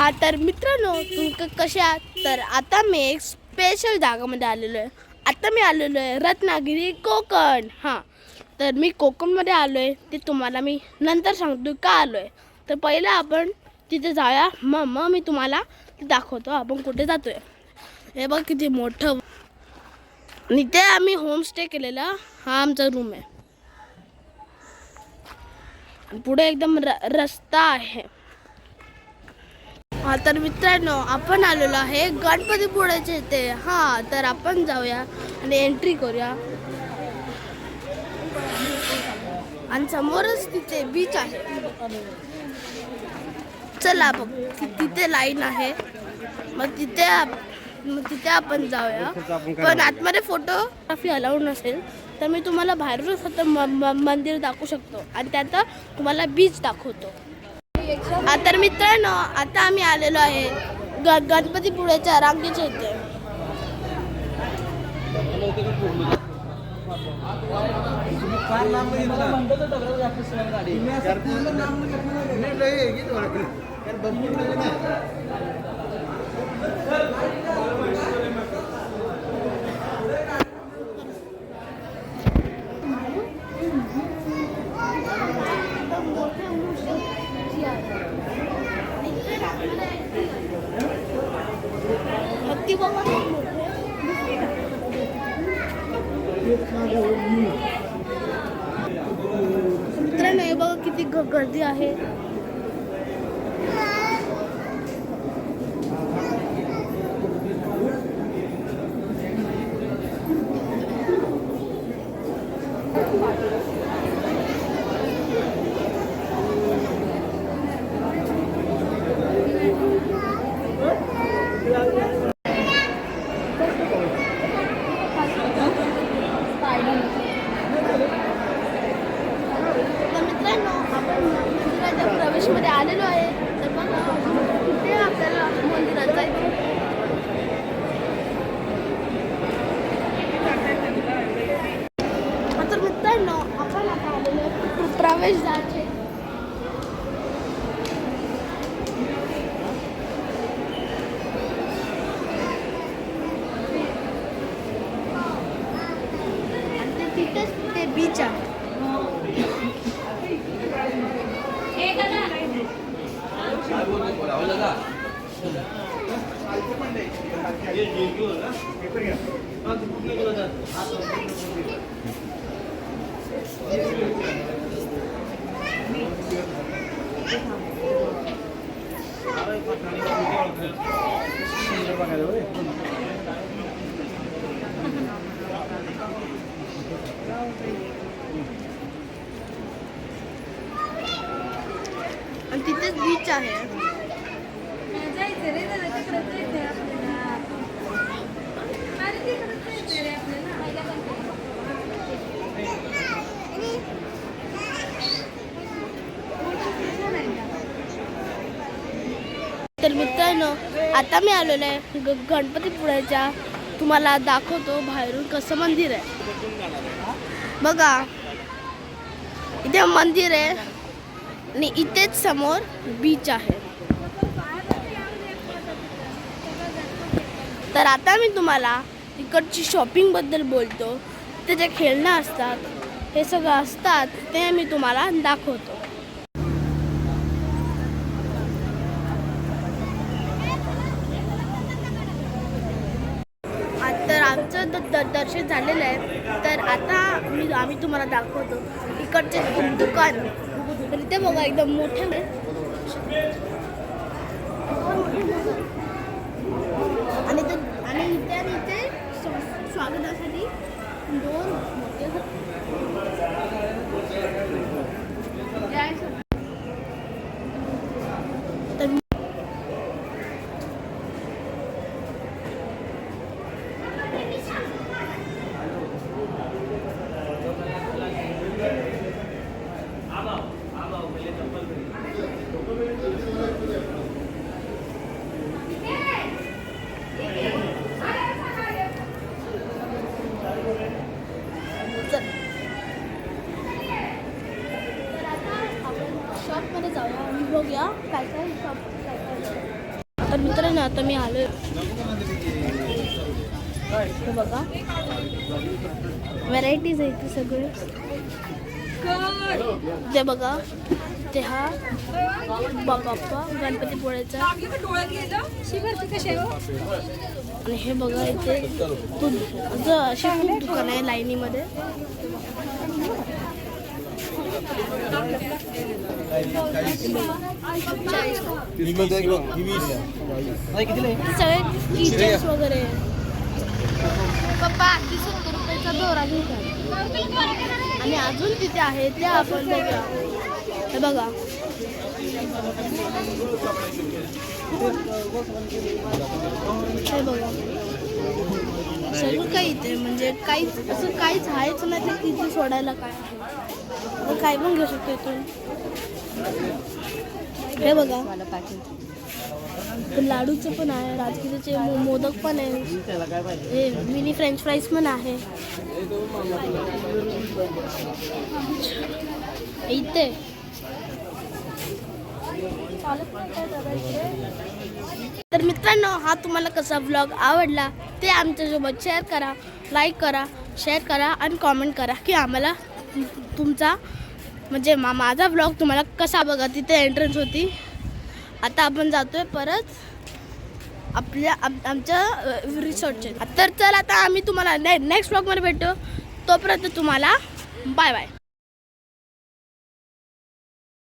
हा तर मित्रांनो, तुम्ही कसे आहात? तर आता मी एक स्पेशल जागामध्ये आलेलो आहे. आता मी आलेलो आहे रत्नागिरी कोकण. हां, तर मी कोकणमध्ये आलो आहे ते तुम्हाला मी नंतर सांगतो का आलो आहे. तर पहिलं आपण तिथे जाऊया, मग मी तुम्हाला दाखवतो आपण कुठे जातो आहे. हे बघ किती मोठं. इथे आम्ही होमस्टे केलेला. हा आमचा रूम आहे. पुढे एकदम रस्ता आहे. हा तर मित्रांनो, आपण आलेलो आहे गणपतीपुळेच्या इथे. हा तर आपण जाऊया आणि एंट्री करूया. आणि समोरच तिथे बीच आहे. चला बघ, तिथे लाईन आहे. मग तिथे आपण जाऊया. पण आतमध्ये फोटोग्राफी अलाउड नसेल, तर मी तुम्हाला बाहेरून फक्त मंदिर दाखवू शकतो आणि त्यात तुम्हाला बीच दाखवतो. तर मित्रांनो, आता आम्ही आलेलो आहे गणपतीपुळेच्या रांगेच्या इथे. मित्रांनो, हे बघा किती गर्दी आहे. प्रवेशमध्ये आलेलो आहे. तर मग कुठे आपल्याला मंदिरात जायचं. तर मित्रांनो, आपण आता आलेलो प्रवेश द्वाराचे. आणि तिथेच ते बीच आहे. आणि तिथेच बीच आहे. तर मित्रांनो, आता मी आलेलो आहे गणपतीपुळेच्या. तुम्हाला दाखवतो बाहेरून कसं मंदिर आहे. बघा, इथे मंदिर आहे आणि इथेच समोर बीच आहे. तर आता मी तुम्हाला इकडची शॉपिंग बद्दल बोलतो. ते जे खेळणं असतात, हे सगळं असतात, ते मी तुम्हाला दाखवतो. तर आमचं दर्शन झालेलं आहे. तर आता आम्ही तुम्हाला दाखवतो इकडचे दुकान. तर इथे बघा एकदम मोठे आणि इथे स्वागतासाठी दोन मोठे तर मित्रांनो आता मी आलो हे बघा व्हरायटीज आहे ते सगळे ते बघा ते हा बाप्पा गणपतीपुळेचा आणि हे बघा इथे अशी खूप दुकान आहे लाईनीमध्ये सगळे किचन्स वगैरे पप्पा 70 रुपयाचा दोरा घेतात आणि अजून तिथे आहे ते आपण बघा हे बघा हे बघा सगळं काही इथे म्हणजे काहीच असं काहीच आहेच नाही ते तिथे सोडायला काय आहे काय पण घेऊ शकतो इथून हे बघा लाडूचं पण आहे राजगिरीचे मोदक पण आहे हे मिनी फ्रेंच फ्राईज पण आहे इथे तर मित्रांनो हा तुम्हाला कसा व्लॉग आवडला ते आमच्यासोबत शेअर करा लाईक करा शेअर करा आणि कॉमेंट करा की आम्हाला तुमचा म्हणजे माझा व्लॉग तुम्हाला कसा बघा तिथे एंट्रन्स होती आता आपण जातोय परत आमच्या रिसॉर्टचे तर चल आता आम्ही तुम्हाला नेक्स्ट व्लॉगमध्ये भेटतो तोपर्यंत तुम्हाला बाय बाय